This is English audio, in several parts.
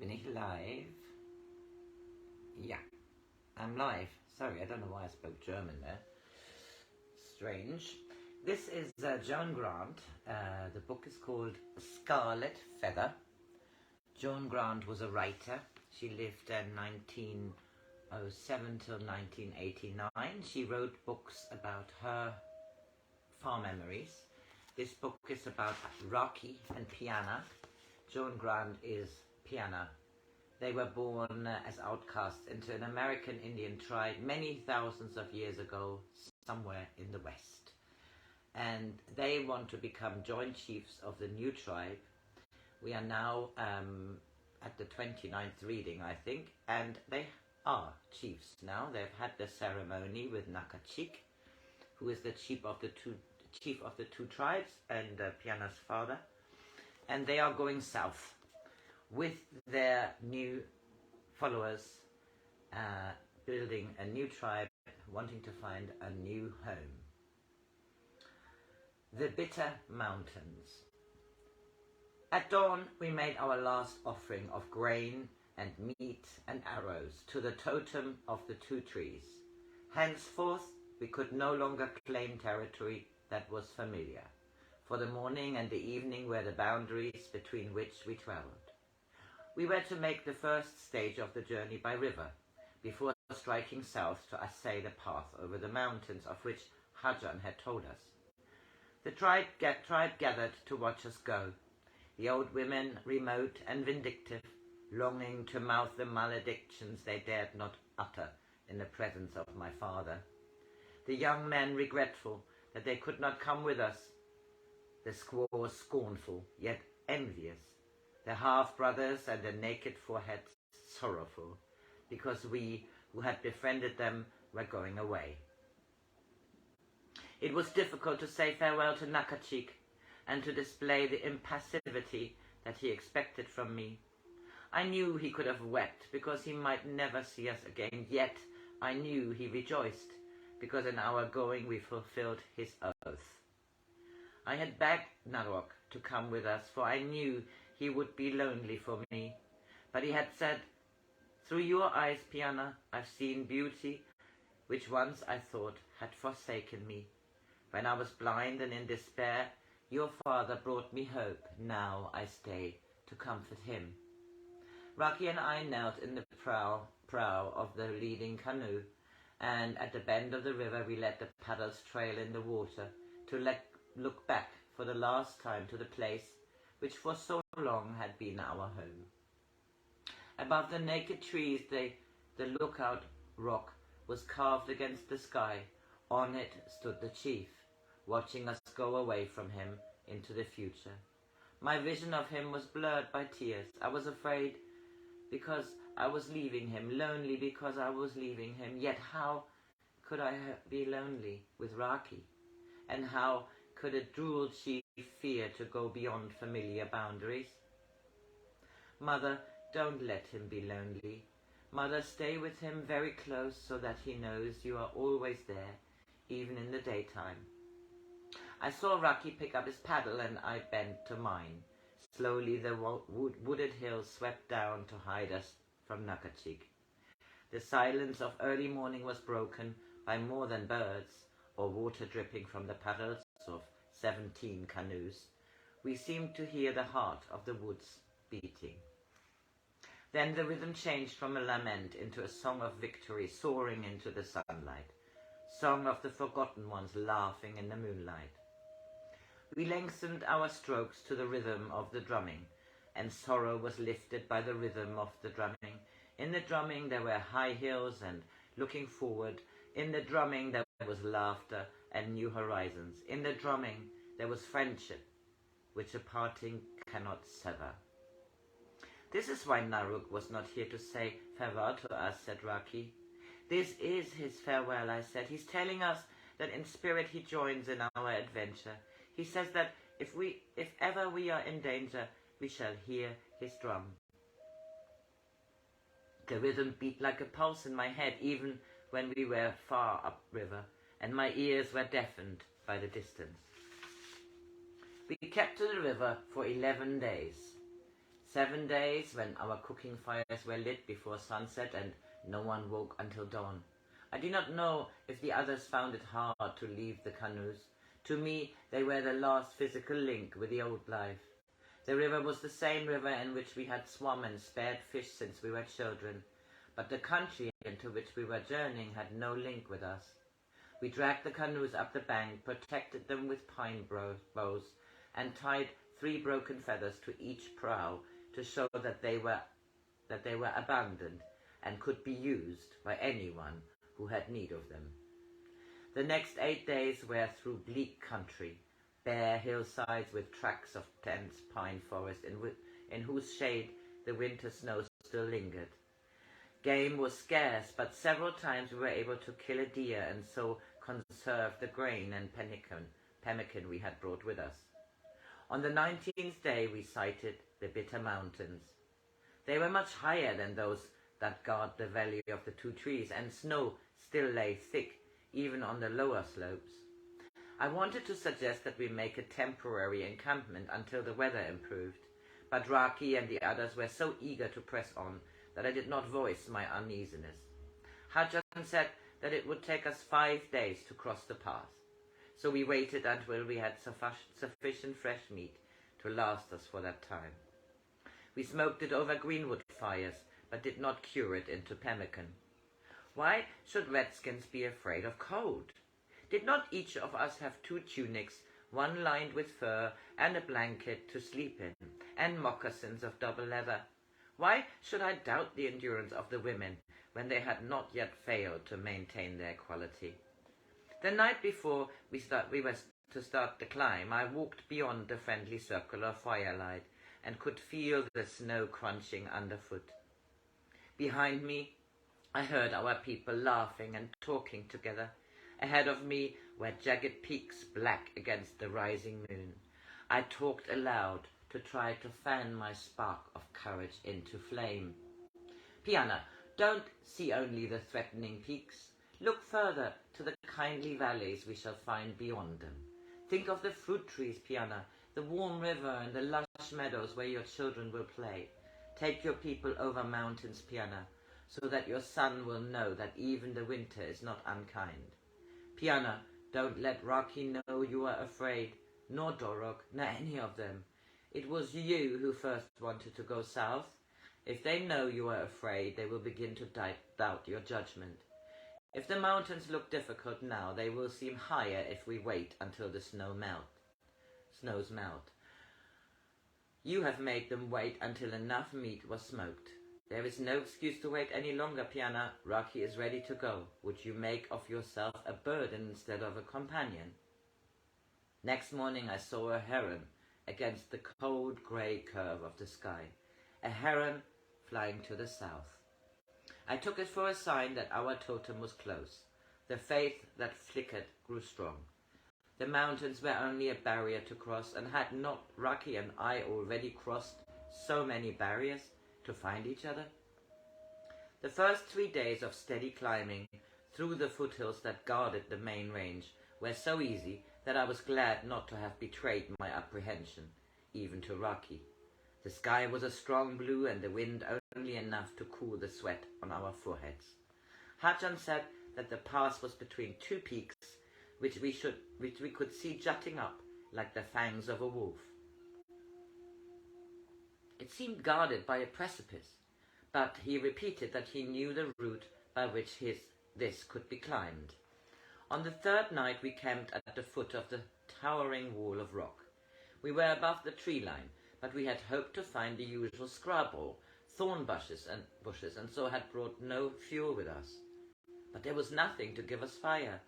Bin ich live? Yeah, I'm live. Sorry, I don't know why I spoke German there. Strange. This is Joan Grant. The book is called Scarlet Feather. Joan Grant was a writer. She lived in 1907 till 1989. She wrote books about her farm memories. This book is about Raki and Piyanah. Joan Grant is Piyanah. They were born as outcasts into an American Indian tribe many thousands of years ago, somewhere in the West. And they want to become joint chiefs of the new tribe. We are now at the 29th reading, I think, and they are chiefs now. They've had the ceremony with Nakachik, who is the chief of the two tribes, and Piyanah's father. And they are going south with their new followers, building a new tribe, wanting to find a new home. The Bitter Mountains. At dawn, we made our last offering of grain and meat and arrows to the totem of the two trees. Henceforth, we could no longer claim territory that was familiar, for the morning and the evening were the boundaries between which we traveled. We were to make the first stage of the journey by river, before striking south to assay the path over the mountains of which Hajan had told us. The tribe gathered to watch us go, the old women remote and vindictive, longing to mouth the maledictions they dared not utter in the presence of my father. The young men regretful that they could not come with us, the squaws scornful, yet envious, the half-brothers and the naked foreheads sorrowful, because we, who had befriended them, were going away. It was difficult to say farewell to Nakachik, and to display the impassivity that he expected from me. I knew he could have wept, because he might never see us again, yet I knew he rejoiced, because in our going we fulfilled his oath. I had begged Narok to come with us, for I knew he would be lonely for me. But he had said, "Through your eyes, Piyanah, I've seen beauty, which once I thought had forsaken me. When I was blind and in despair, your father brought me hope. Now I stay to comfort him." Raki and I knelt in the prow of the leading canoe, and at the bend of the river we let the paddles trail in the water to look back for the last time to the place which for so long had been our home. Above the naked trees the lookout rock was carved against the sky. On it stood the chief, watching us go away from him into the future. My vision of him was blurred by tears. I was afraid because I was leaving him, lonely because I was leaving him. Yet how could I be lonely with Raki? And how could a dual chief fear to go beyond familiar boundaries? Mother, don't let him be lonely. Mother, stay with him very close so that he knows you are always there, even in the daytime. I saw Raki pick up his paddle and I bent to mine. Slowly the wooded hills swept down to hide us from Nakachik. The silence of early morning was broken by more than birds or water dripping from the paddles of 17 canoes. We seemed to hear the heart of the woods beating. Then the rhythm changed from a lament into a song of victory soaring into the sunlight. Song of the forgotten ones laughing in the moonlight. We lengthened our strokes to the rhythm of the drumming, and sorrow was lifted by the rhythm of the drumming. In the drumming there were high hills and looking forward. In the drumming there was laughter and new horizons. In the drumming there was friendship, which a parting cannot sever. This is why Naruk was not here to say farewell to us, said Raki. This is his farewell, I said. He's telling us that in spirit he joins in our adventure. He says that if ever we are in danger, we shall hear his drum. The rhythm beat like a pulse in my head, even when we were far upriver, and my ears were deafened by the distance. We kept to the river for 11 days. 7 days when our cooking fires were lit before sunset and no one woke until dawn. I do not know if the others found it hard to leave the canoes. To me, they were the last physical link with the old life. The river was the same river in which we had swum and spared fish since we were children, but the country into which we were journeying had no link with us. We dragged the canoes up the bank, protected them with pine boughs, and tied 3 broken feathers to each prow to show that they were abandoned and could be used by anyone who had need of them. The next 8 days were through bleak country, bare hillsides with tracks of dense pine forest in whose shade the winter snow still lingered. Game was scarce, but several times we were able to kill a deer and so conserve the grain and pemmican we had brought with us. On the 19th day we sighted the Bitter Mountains. They were much higher than those that guard the Valley of the Two Trees, and snow still lay thick even on the lower slopes. I wanted to suggest that we make a temporary encampment until the weather improved, but Raki and the others were so eager to press on that I did not voice my uneasiness. Hajan said that it would take us 5 days to cross the pass, so we waited until we had sufficient fresh meat to last us for that time. We smoked it over greenwood fires, but did not cure it into pemmican. Why should redskins be afraid of cold? Did not each of us have 2 tunics, one lined with fur, and a blanket to sleep in, and moccasins of double leather? Why should I doubt the endurance of the women when they had not yet failed to maintain their quality? The night before we were to start the climb, I walked beyond the friendly circle of firelight and could feel the snow crunching underfoot. Behind me, I heard our people laughing and talking together. Ahead of me were jagged peaks black against the rising moon. I talked aloud to try to fan my spark of courage into flame. Piyanah, don't see only the threatening peaks. Look further to the kindly valleys we shall find beyond them. Think of the fruit trees, Piyanah, the warm river and the lush meadows where your children will play. Take your people over mountains, Piyanah, so that your son will know that even the winter is not unkind. Piyanah, don't let Raki know you are afraid, nor Dorog, nor any of them. It was you who first wanted to go south. If they know you are afraid, they will begin to doubt your judgment. If the mountains look difficult now, they will seem higher if we wait until the snows melt. You have made them wait until enough meat was smoked. There is no excuse to wait any longer, Piyanah. Raki is ready to go. Would you make of yourself a burden instead of a companion? Next morning I saw a heron against the cold grey curve of the sky. A heron flying to the south. I took it for a sign that our totem was close. The faith that flickered grew strong. The mountains were only a barrier to cross, and had not Raki and I already crossed so many barriers to find each other? The first 3 days of steady climbing through the foothills that guarded the main range were so easy that I was glad not to have betrayed my apprehension, even to Raki. The sky was a strong blue and the wind only enough to cool the sweat on our foreheads. Hajan said that the pass was between 2 peaks which we could see jutting up like the fangs of a wolf. It seemed guarded by a precipice, but he repeated that he knew the route by which this could be climbed. On the 3rd night we camped at the foot of the towering wall of rock. We were above the tree line, but we had hoped to find the usual scrub or thorn bushes and so had brought no fuel with us. But there was nothing to give us fire.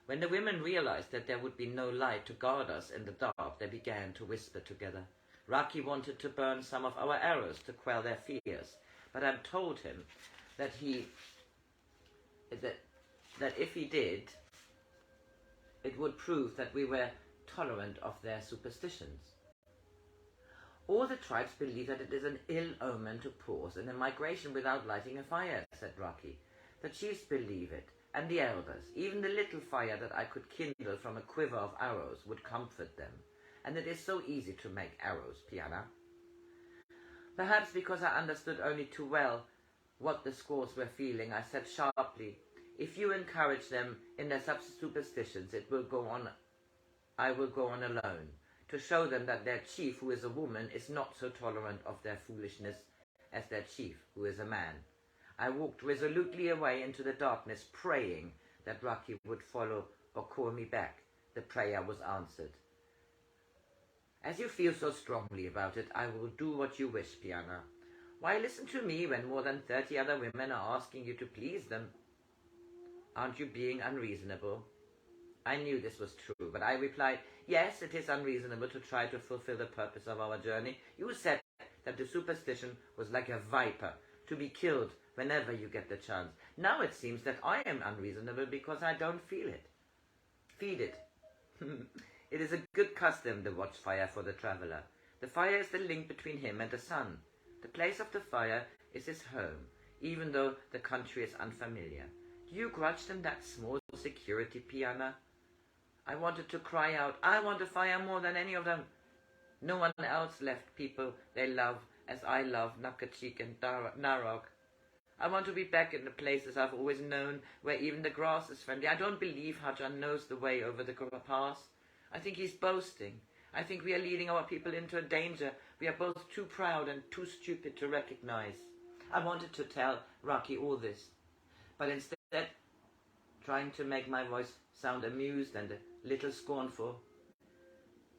When the women realized that there would be no light to guard us in the dark, they began to whisper together. Raki wanted to burn some of our arrows to quell their fears, but I told him that if he did, it would prove that we were tolerant of their superstitions. All the tribes believe that it is an ill omen to pause in a migration without lighting a fire, said Raki. The chiefs believe it, and the elders. Even the little fire that I could kindle from a quiver of arrows would comfort them. And it is so easy to make arrows, Piyanah. Perhaps because I understood only too well what the squaws were feeling, I said sharply, "If you encourage them in their superstitions, I will go on alone, to show them that their chief, who is a woman, is not so tolerant of their foolishness as their chief, who is a man." I walked resolutely away into the darkness, praying that Raki would follow or call me back. The prayer was answered. "As you feel so strongly about it, I will do what you wish, Piyanah. Why listen to me when more than 30 other women are asking you to please them? Aren't you being unreasonable?" I knew this was true, but I replied, "Yes, it is unreasonable to try to fulfill the purpose of our journey. You said that the superstition was like a viper, to be killed whenever you get the chance. Now it seems that I am unreasonable because I don't feel it. Feed it." It is a good custom, the watchfire for the traveler. The fire is the link between him and the sun. The place of the fire is his home, even though the country is unfamiliar. Do you grudge them that small security, Piyanah? I wanted to cry out, "I want a fire more than any of them." No one else left people they love as I love Nakachik and Narok. I want to be back in the places I've always known, where even the grass is friendly. I don't believe Hajan knows the way over the pass. I think he's boasting. I think we are leading our people into a danger we are both too proud and too stupid to recognize. I wanted to tell Raki all this, but instead, trying to make my voice sound amused and a little scornful.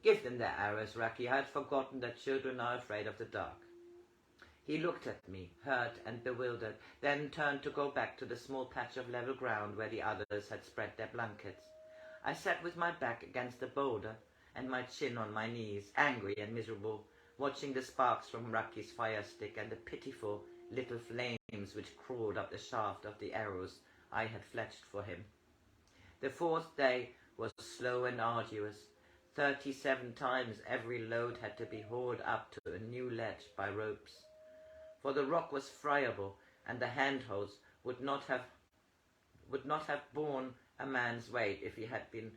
"Give them their arrows, Raki. I had forgotten that children are afraid of the dark." He looked at me, hurt and bewildered, then turned to go back to the small patch of level ground where the others had spread their blankets. I sat with my back against the boulder and my chin on my knees, angry and miserable, watching the sparks from Raki's fire stick and the pitiful little flames which crawled up the shaft of the arrows I had fletched for him. The fourth day was slow and arduous. 37 times every load had to be hauled up to a new ledge by ropes. For the rock was friable, and the handholds would not have borne a man's weight if he had been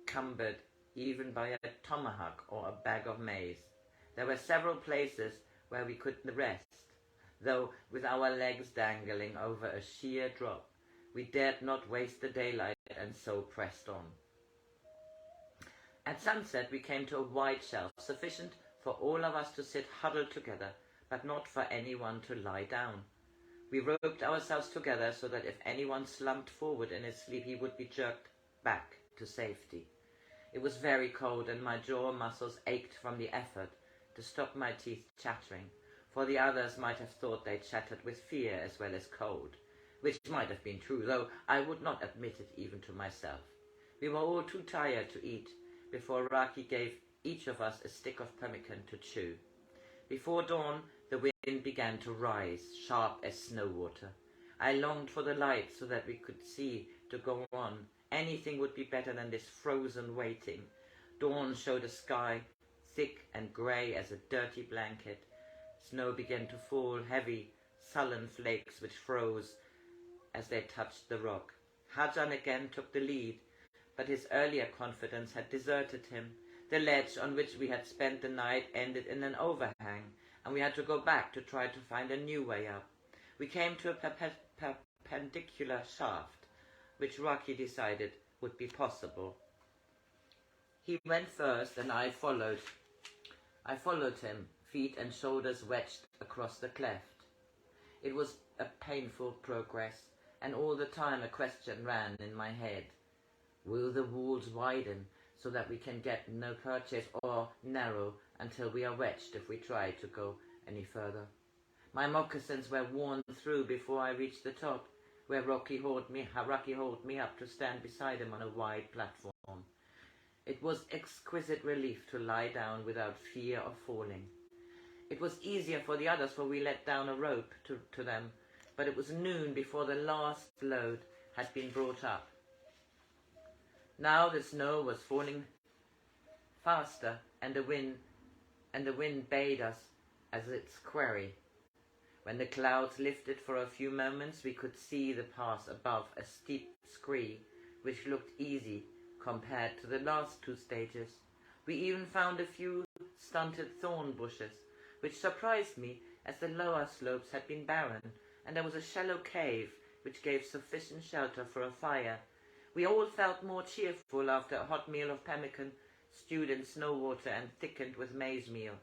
cumbered even by a tomahawk or a bag of maize. There were several places where we could rest, though with our legs dangling over a sheer drop. We dared not waste the daylight and so pressed on. At sunset we came to a wide shelf, sufficient for all of us to sit huddled together, but not for anyone to lie down. We roped ourselves together so that if anyone slumped forward in his sleep, he would be jerked back to safety. It was very cold, and my jaw muscles ached from the effort to stop my teeth chattering, for the others might have thought they chattered with fear as well as cold, which might have been true, though I would not admit it even to myself. We were all too tired to eat before Raki gave each of us a stick of pemmican to chew. Before dawn, the wind began to rise, sharp as snow water. I longed for the light so that we could see to go on. Anything would be better than this frozen waiting. Dawn showed a sky thick and grey as a dirty blanket. Snow began to fall, heavy, sullen flakes which froze as they touched the rock. Hajan again took the lead, but his earlier confidence had deserted him. The ledge on which we had spent the night ended in an overhang, and we had to go back to try to find a new way up. We came to a perpendicular shaft, which Raki decided would be possible. He went first, and I followed. I followed him, feet and shoulders wedged across the cleft. It was a painful progress, and all the time a question ran in my head. Will the walls widen so that we can get no purchase, or narrow until we are wedged if we try to go any further? My moccasins were worn through before I reached the top, where Raki hauled me up to stand beside him on a wide platform. It was exquisite relief to lie down without fear of falling. It was easier for the others, for we let down a rope to them, but it was noon before the last load had been brought up. Now the snow was falling faster, and the wind bade us as its quarry. When the clouds lifted for a few moments, we could see the pass above a steep scree, which looked easy compared to the last two stages. We even found a few stunted thorn bushes, which surprised me as the lower slopes had been barren, and there was a shallow cave which gave sufficient shelter for a fire. We all felt more cheerful after a hot meal of pemmican, stewed in snow water and thickened with maize meal.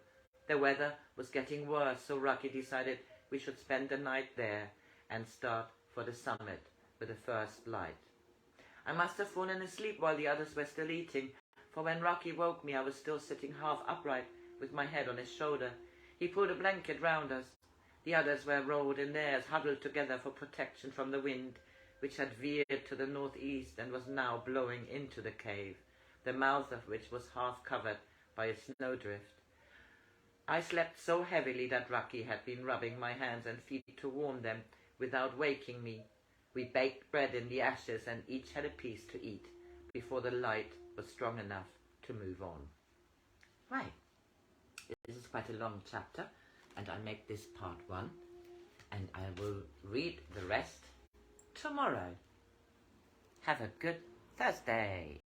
The weather was getting worse, so Raki decided we should spend the night there and start for the summit with the first light. I must have fallen asleep while the others were still eating, for when Raki woke me I was still sitting half upright with my head on his shoulder. He pulled a blanket round us. The others were rolled in theirs, huddled together for protection from the wind, which had veered to the northeast and was now blowing into the cave, the mouth of which was half covered by a snowdrift. I slept so heavily that Raki had been rubbing my hands and feet to warm them without waking me. We baked bread in the ashes and each had a piece to eat before the light was strong enough to move on. Right, this is quite a long chapter, and I make this part 1, and I will read the rest tomorrow. Have a good Thursday.